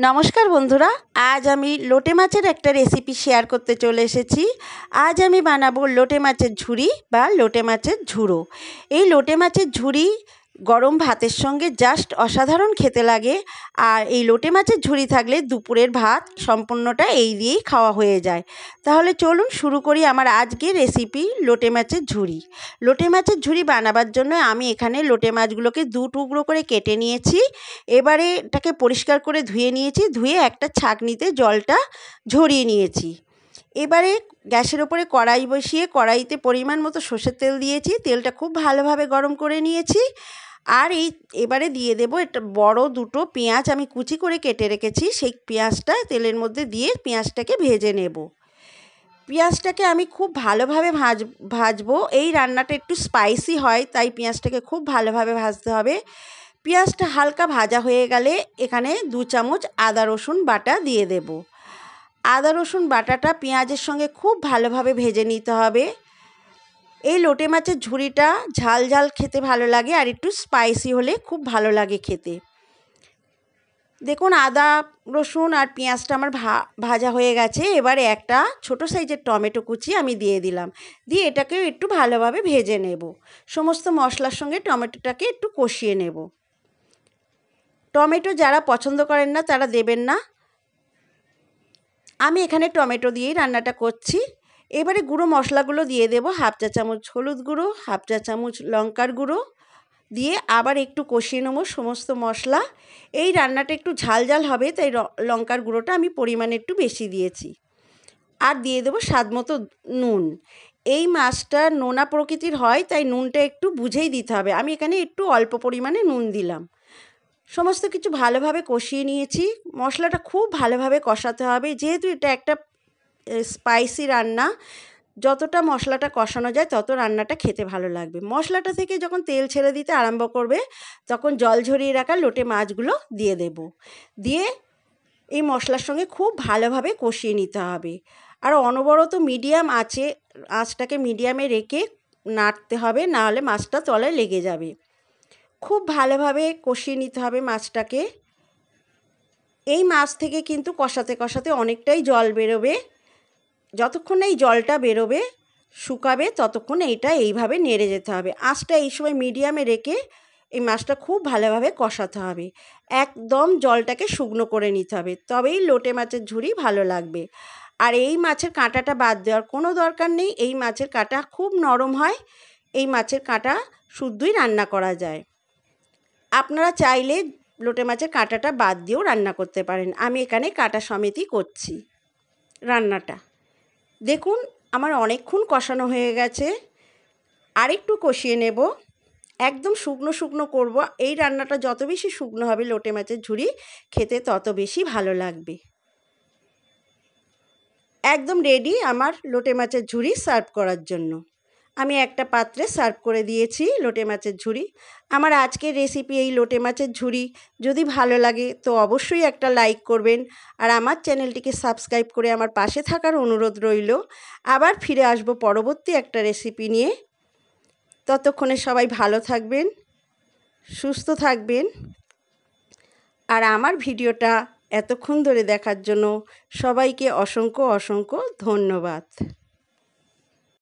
নমস্কার বন্ধুরা, আজ আমি লোটে মাছের একটা রেসিপি শেয়ার করতে চলে এসেছি। আজ আমি বানাবো লোটে মাছের ঝুরি বা লোটে মাছের ঝুড়ো। এই লোটে মাছের ঝুরি গরম ভাতের সঙ্গে জাস্ট অসাধারণ খেতে লাগে। আর এই লোটে মাছের ঝুরি থাকলে দুপুরের ভাত সম্পূর্ণটা এই দিয়েই খাওয়া হয়ে যায়। তাহলে চলুন শুরু করি আমার আজকের রেসিপি লোটে মাছের ঝুরি। লোটে মাছের ঝুরি বানাবার জন্য আমি এখানে লোটে মাছগুলোকে দু টুকরো করে কেটে নিয়েছি। এবারে এটাকে পরিষ্কার করে ধুয়ে নিয়েছি, ধুয়ে একটা ছাঁকনিতে জলটা ঝরিয়ে নিয়েছি। এবারে গ্যাসের ওপরে কড়াই বসিয়ে কড়াইতে পরিমাণ মতো সর্ষের তেল দিয়েছি, তেলটা খুব ভালোভাবে গরম করে নিয়েছি। আর এবারে দিয়ে দেবো একটা বড় দুটো পেঁয়াজ আমি কুচি করে কেটে রেখেছি, সেই পেঁয়াজটা তেলের মধ্যে দিয়ে পেঁয়াজটাকে ভেজে নেব। পেঁয়াজটাকে আমি খুব ভালোভাবে ভাজবো। এই রান্নাটা একটু স্পাইসি হয়, তাই পেঁয়াজটাকে খুব ভালোভাবে ভাজতে হবে। পেঁয়াজটা হালকা ভাজা হয়ে গেলে এখানে 2 চামচ আদা রসুন বাটা দিয়ে দেব। আদা রসুন বাটাটা পেঁয়াজের সঙ্গে খুব ভালোভাবে ভেজে নিতে হবে। এই লোটে মাছের ঝুরিটা ঝাল ঝাল খেতে ভালো লাগে, আর একটু স্পাইসি হলে খুব ভালো লাগে খেতে। দেখুন আদা রসুন আর পেঁয়াজটা আমার ভাজা হয়ে গেছে। এবারে একটা ছোট সাইজের টমেটো কুচি আমি দিয়ে দিলাম, দিয়ে এটাকেও একটু ভালোভাবে ভেজে নেব। সমস্ত মশলার সঙ্গে টমেটোটাকে একটু কষিয়ে নেব। টমেটো যারা পছন্দ করেন না তারা দেবেন না, আমি এখানে টমেটো দিয়েই রান্নাটা করছি। এবারে গুঁড়ো মশলাগুলো দিয়ে দেব। 1/2 চা চামচ হলুদ গুঁড়ো, 1/2 চা চামচ লঙ্কার গুঁড়ো দিয়ে আবার একটু কষিয়ে নেব সমস্ত মশলা। এই রান্নাটা একটু ঝাল ঝাল হবে, তাই লঙ্কার গুঁড়োটা আমি পরিমাণে একটু বেশি দিয়েছি। আর দিয়ে দেবো স্বাদ মতো নুন। এই মাছটা নোনা প্রকৃতির হয়, তাই নুনটা একটু বুঝেই দিতে হবে। আমি এখানে একটু অল্প পরিমাণে নুন দিলাম। সমস্ত কিছু ভালোভাবে কষিয়ে নিয়েছি। মশলাটা খুব ভালোভাবে কষাতে হবে, যেহেতু এটা একটা স্পাইসি রান্না। যতটা মশলাটা কষানো যায় তত রান্নাটা খেতে ভালো লাগবে। মশলাটা থেকে যখন তেল ছেড়ে দিতে আরম্ভ করবে, তখন জল ঝরিয়ে রাখা লোটে মাছগুলো দিয়ে দেব। দিয়ে এই মশলার সঙ্গে খুব ভালোভাবে কষিয়ে নিতে হবে। আর অনবরত আঁচটাকে মিডিয়ামে রেখে নাড়তে হবে, নাহলে মাছটা তলায় লেগে যাবে। খুব ভালোভাবে কষিয়ে নিতে হবে মাছটাকে। এই মাছ থেকে কিন্তু কষাতে কষাতে অনেকটাই জল বেরোবে। যতক্ষণ এই জলটা বেরোবে শুকাবে, ততক্ষণ এইভাবে নেড়ে যেতে হবে। আঁচটা এই সময় মিডিয়ামে রেখে এই মাছটা খুব ভালোভাবে কষাতে হবে। একদম জলটাকে শুকনো করে নিতে হবে, তবেই লোটে মাছের ঝুরি ভালো লাগবে। আর এই মাছের কাঁটাটা বাদ দেওয়ার কোনো দরকার নেই। এই মাছের কাঁটা খুব নরম হয়, এই মাছের কাঁটা শুদ্ধই রান্না করা যায়। আপনারা চাইলে লোটে মাছের কাঁটাটা বাদ দিয়েও রান্না করতে পারেন। আমি এখানে কাঁটা সমেতই করছি রান্নাটা। দেখুন আমার অনেকক্ষণ কষানো হয়ে গেছে, আরেকটু কষিয়ে নেব। একদম শুকনো শুকনো করব। এই রান্নাটা যত বেশি শুকনো হবে লোটে মাছের ঝুরি খেতে তত বেশি ভালো লাগবে। একদম রেডি আমার লোটে মাছের ঝুরি সার্ভ করার জন্য। আমি একটা পাত্রে সার্ভ করে দিয়েছি লোটে মাছের ঝুরি। আমার আজকের রেসিপি এই লোটে মাছের ঝুরি যদি ভালো লাগে তো অবশ্যই একটা লাইক করবেন, আর আমার চ্যানেলটিকে সাবস্ক্রাইব করে আমার পাশে থাকার অনুরোধ রইল। আবার ফিরে আসব পরবর্তী একটা রেসিপি নিয়ে। ততক্ষণে সবাই ভালো থাকবেন, সুস্থ থাকবেন। আর আমার ভিডিওটা এতক্ষণ ধরে দেখার জন্য সবাইকে অসংখ্য অসংখ্য ধন্যবাদ।